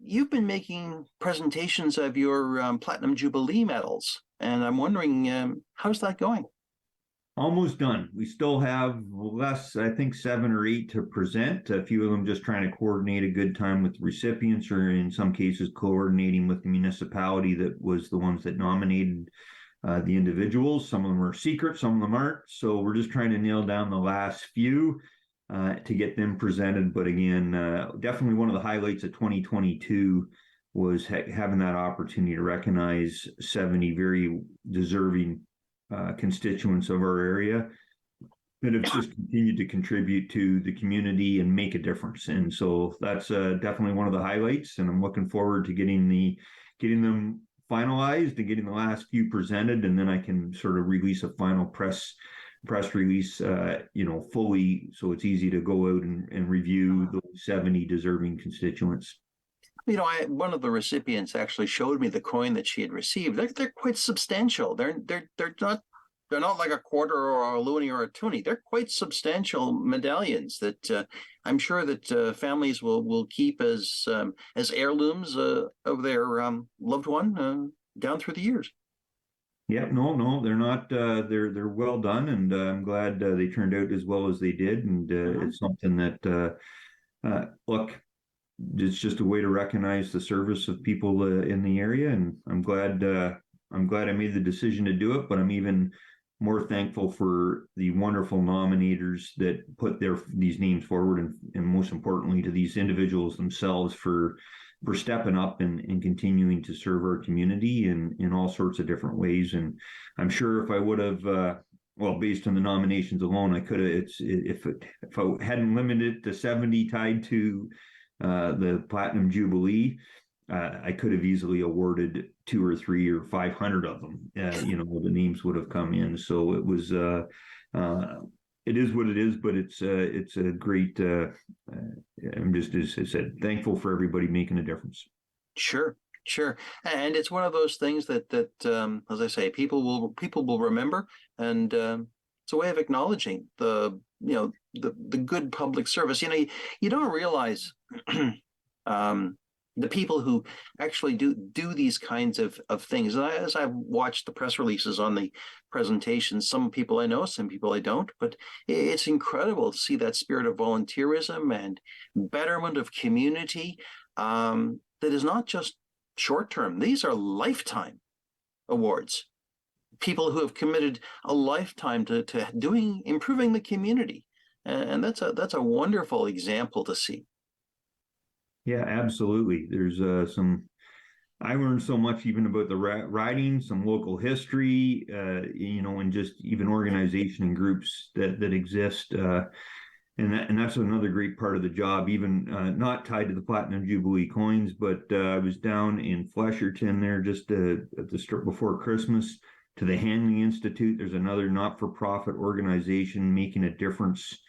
you've been making presentations of your Platinum Jubilee medals, and I'm wondering how's that going? Almost done. We still have less, I think 7 or 8 to present. A few of them just trying to coordinate a good time with the recipients, or in some cases coordinating with the municipality that was the ones that nominated the individuals. Some of them are secret, some of them aren't. So we're just trying to nail down the last few to get them presented. But again, definitely one of the highlights of 2022 was having that opportunity to recognize 70 very deserving constituents of our area that have just continued to contribute to the community and make a difference. And so that's definitely one of the highlights, and I'm looking forward to getting them finalized and getting the last few presented, and then I can sort of release a final press release fully, so it's easy to go out and review those 70 deserving constituents. One of the recipients actually showed me the coin that she had received. They're quite substantial. They're not like a quarter or a loonie or a toonie. They're quite substantial medallions that I'm sure that families will keep as heirlooms of their loved one down through the years. Yeah, no, they're not. They're well done, and I'm glad they turned out as well as they did. And it's something that look. It's just a way to recognize the service of people in the area, and I'm glad I made the decision to do it. But I'm even more thankful for the wonderful nominators that put these names forward, and most importantly to these individuals themselves for stepping up and continuing to serve our community in all sorts of different ways. And I'm sure if I would have based on the nominations alone, I could have. If I hadn't limited it to 70 tied to the Platinum Jubilee, I could have easily awarded 2 or 3 or 500 of them. The names would have come in. So it was, it is what it is. But it's a great. I'm just, as I said, thankful for everybody making a difference. Sure, and it's one of those things that as I say, people will remember, and it's a way of acknowledging the good public service. You don't realize the people who actually do these kinds of things. And as I've watched the press releases on the presentations, some people I know, some people I don't, but it's incredible to see that spirit of volunteerism and betterment of community that is not just short term. These are lifetime awards. People who have committed a lifetime to improving the community. And that's a wonderful example to see. Yeah, absolutely. There's I learned so much even about the riding, some local history, and just even organization and groups that exist. And that's another great part of the job, even not tied to the Platinum Jubilee coins, but I was down in Flesherton there just at the strip before Christmas to the Hanley Institute. There's another not-for-profit organization making a difference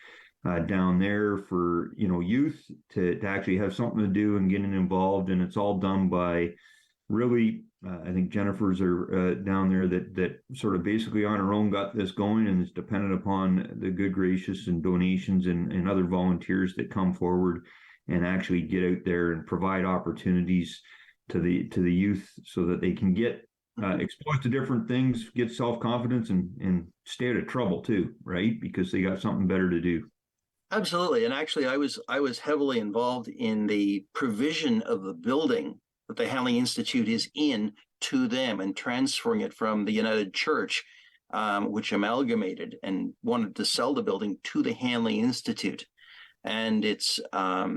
down there for youth to actually have something to do and getting involved, and it's all done by really I think Jennifer's are down there that sort of basically on her own got this going, and is dependent upon the good gracious and donations and other volunteers that come forward and actually get out there and provide opportunities to the youth so that they can get exposed to different things, get self-confidence, and stay out of trouble too, right? Because they got something better to do. Absolutely. And actually, I was heavily involved in the provision of the building that the Hanley Institute is in to them, and transferring it from the United Church, which amalgamated and wanted to sell the building to the Hanley Institute. And it's a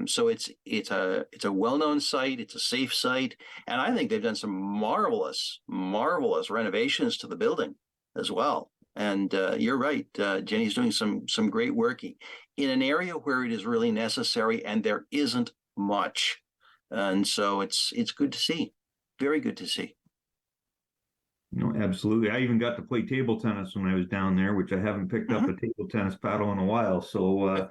well-known site. It's a safe site, and I think they've done some marvelous renovations to the building as well. And you're right, Jenny's doing some great work in an area where it is really necessary, and there isn't much. And so it's good to see, very good to see. Absolutely. I even got to play table tennis when I was down there, which I haven't picked up a table tennis paddle in a while. So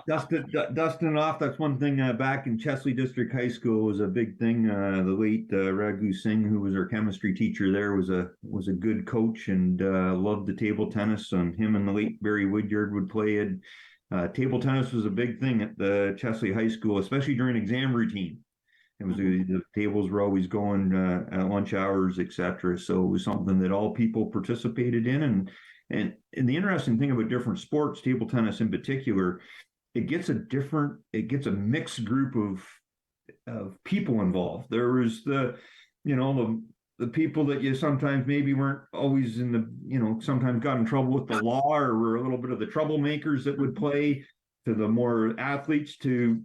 dusting off, that's one thing back in Chesley District High School was a big thing. The late Raghu Singh, who was our chemistry teacher there, was a good coach, and loved the table tennis. And him and the late Barry Woodyard would play it. Table tennis was a big thing at the Chesley High School, especially during exam routine. It was the tables were always going at lunch hours, etc. So it was something that all people participated in. And the interesting thing about different sports, table tennis in particular, it gets a mixed group of people involved. There was the people that you sometimes maybe weren't always sometimes got in trouble with the law, or were a little bit of the troublemakers that would play, to the more athletes, to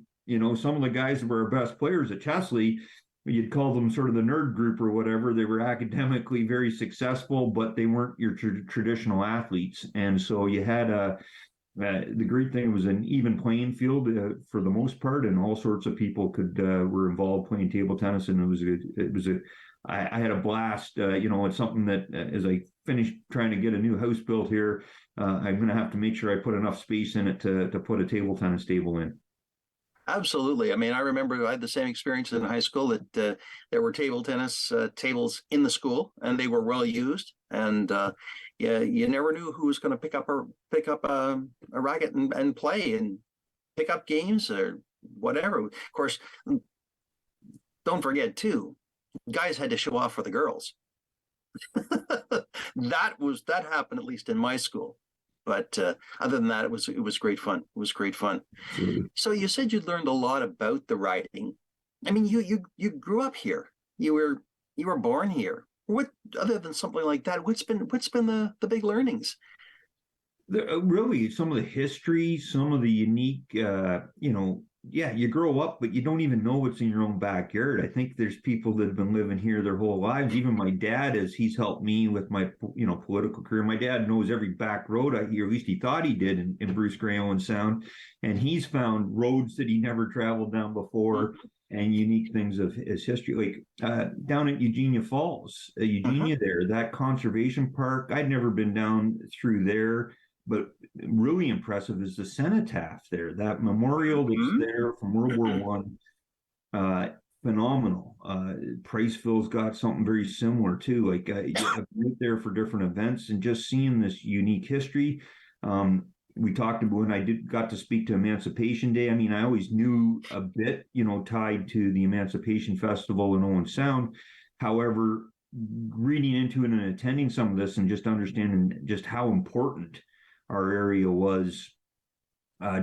some of the guys that were our best players at Chesley, you'd call them sort of the nerd group or whatever. They were academically very successful, but they weren't your traditional athletes. And so you had the great thing was an even playing field for the most part, and all sorts of people were involved playing table tennis. And I had a blast. It's something that as I finish trying to get a new house built here, I'm going to have to make sure I put enough space in it to put a table tennis table in. Absolutely. I mean, I remember I had the same experience in high school, that there were table tennis tables in the school, and they were well used. And you never knew who was going to pick up a racket and play and pick up games or whatever. Of course, don't forget too, guys had to show off for the girls. That happened, at least in my school. But other than that, it was great fun. It was great fun. Mm-hmm. So you said you learned a lot about the riding. I mean, you grew up here. You were born here. What, other than something like that, what's been the big learnings? Really, some of the history, some of the unique, you grow up, but you don't even know what's in your own backyard. I think there's people that have been living here their whole lives. Even my dad, as he's helped me with my, political career. My dad knows every back road or at least he thought he did in Bruce-Grey-Owensound. And he's found roads that he never traveled down before, and unique things of his history. Like down at Eugenia Falls, there, that conservation park, I'd never been down through there. But really impressive is the cenotaph there, that memorial that's there from World War I. Phenomenal. Priceville's got something very similar too. Like you have right there for different events, and just seeing this unique history. we talked about when I got to speak to Emancipation Day. I mean, I always knew a bit, tied to the Emancipation Festival in Owen Sound. However, reading into it and attending some of this and just understanding just how important our area was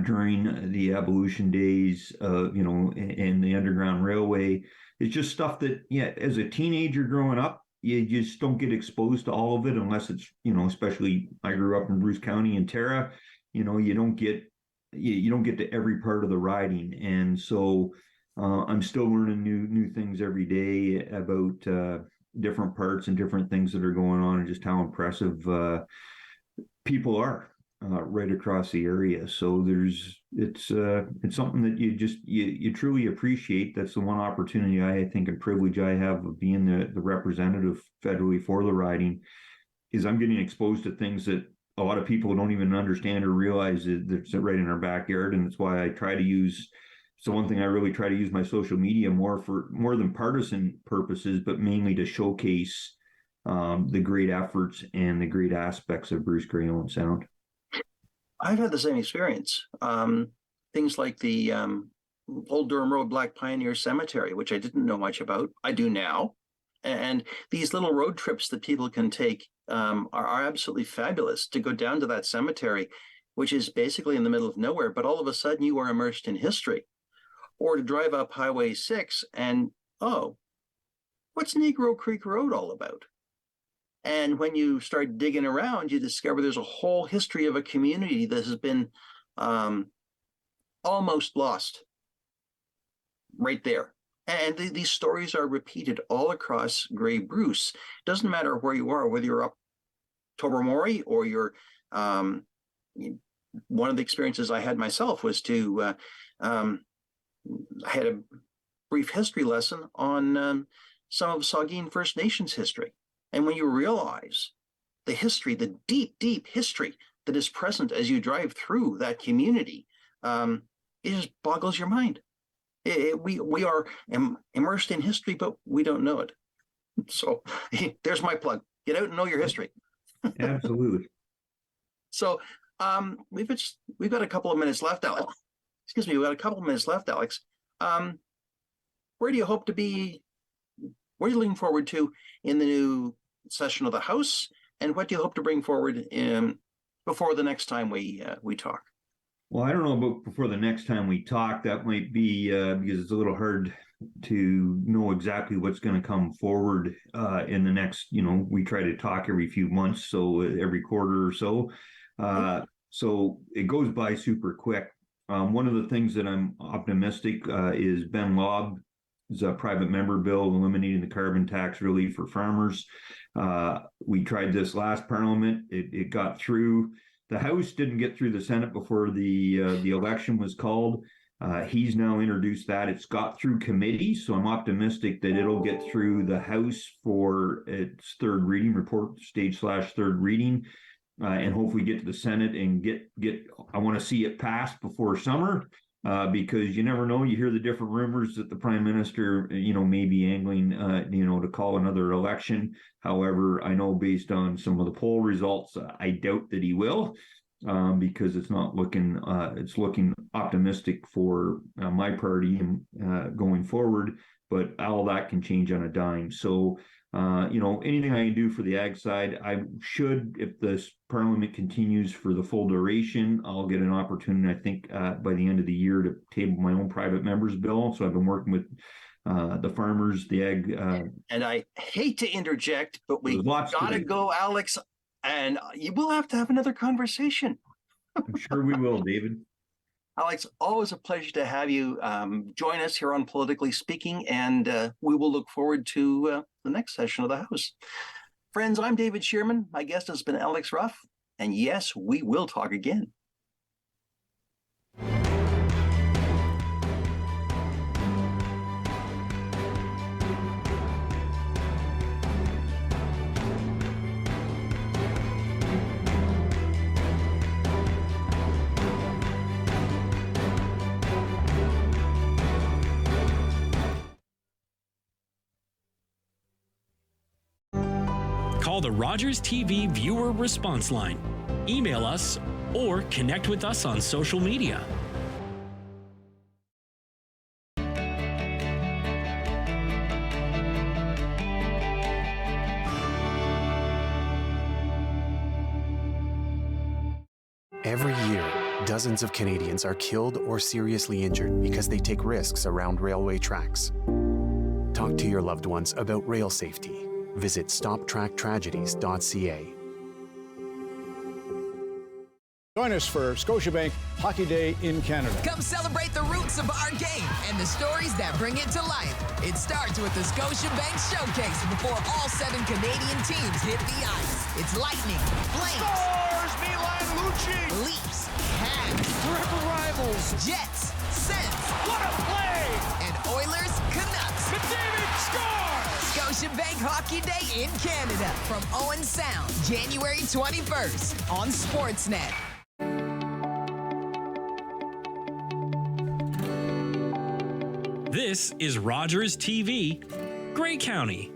during the abolition days, and the Underground Railway. It's just stuff that, as a teenager growing up, you just don't get exposed to all of it unless it's, especially I grew up in Bruce County and Tara, you don't get to every part of the riding. And so I'm still learning new things every day about different parts and different things that are going on, and just how impressive people are right across the area. So it's something that you truly appreciate. That's the one opportunity I think and privilege I have of being the representative federally for the riding, is I'm getting exposed to things that a lot of people don't even understand or realize that's right in our backyard. And that's why I try to use, so one thing I really try to use my social media more than partisan purposes, but mainly to showcase the great efforts and the great aspects of Bruce-Grey-Owen Sound. I've had the same experience. Things like the Old Durham Road Black Pioneer Cemetery, which I didn't know much about. I do now. And these little road trips that people can take are absolutely fabulous. To go down to that cemetery, which is basically in the middle of nowhere, but all of a sudden you are immersed in history. Or to drive up Highway 6 and, what's Negro Creek Road all about? And when you start digging around, you discover there's a whole history of a community that has been almost lost right there. And these stories are repeated all across Grey Bruce. Doesn't matter where you are, whether you're up Tobermory or you're one of the experiences I had myself was to I had a brief history lesson on some of Saugeen First Nations history. And when you realize the history, the deep, deep history that is present as you drive through that community, it just boggles your mind. We are immersed in history, but we don't know it. So there's my plug. Get out and know your history. Absolutely. So we've got a couple of minutes left, Alex. Excuse me, we've got a couple of minutes left, Alex. Where do you hope to be? What are you looking forward to in the new session of the House? And what do you hope to bring forward before the next time we talk? Well, I don't know about before the next time we talk. That might be because it's a little hard to know exactly what's going to come forward in the next, we try to talk every few months, so every quarter or so. So it goes by super quick. One of the things that I'm optimistic is Ben Lobb. It's a private member bill eliminating the carbon tax relief for farmers. We tried this last Parliament. It got through. The House didn't get through the Senate before the election was called. He's now introduced that. It's got through committee, so I'm optimistic that it'll get through the House for its third reading, report stage / third reading, and hopefully get to the Senate and get. I want to see it passed before summer. Because you never know, you hear the different rumors that the Prime Minister, may be angling, to call another election. However, I know based on some of the poll results, I doubt that he will, because it's not looking, it's looking optimistic for my party going forward. But all that can change on a dime. So, anything I can do for the ag side, I should, if this Parliament continues for the full duration, I'll get an opportunity, I think, by the end of the year to table my own private members bill. So I've been working with the farmers, the ag. And I hate to interject, but we gotta go, Alex, and you will have to have another conversation. I'm sure we will, David. Alex, always a pleasure to have you join us here on Politically Speaking, and we will look forward to the next session of the House. Friends, I'm David Shearman. My guest has been Alex Ruff, and yes, we will talk again. Call the Rogers TV viewer response line. Email us or connect with us on social media. Every year, dozens of Canadians are killed or seriously injured because they take risks around railway tracks. Talk to your loved ones about rail safety. Visit stoptracktragedies.ca. Join us for Scotiabank Hockey Day in Canada. Come celebrate the roots of our game and the stories that bring it to life. It starts with the Scotiabank Showcase before all 7 Canadian teams hit the ice. It's Lightning, Flames, Scores! Milan Lucic! Leafs, Habs, Forever rivals! Jets, Sens, What a play! and Oilers, Canucks. McDavid scores! Scotiabank Hockey Day in Canada from Owen Sound, January 21st on Sportsnet. This is Rogers TV, Grey County.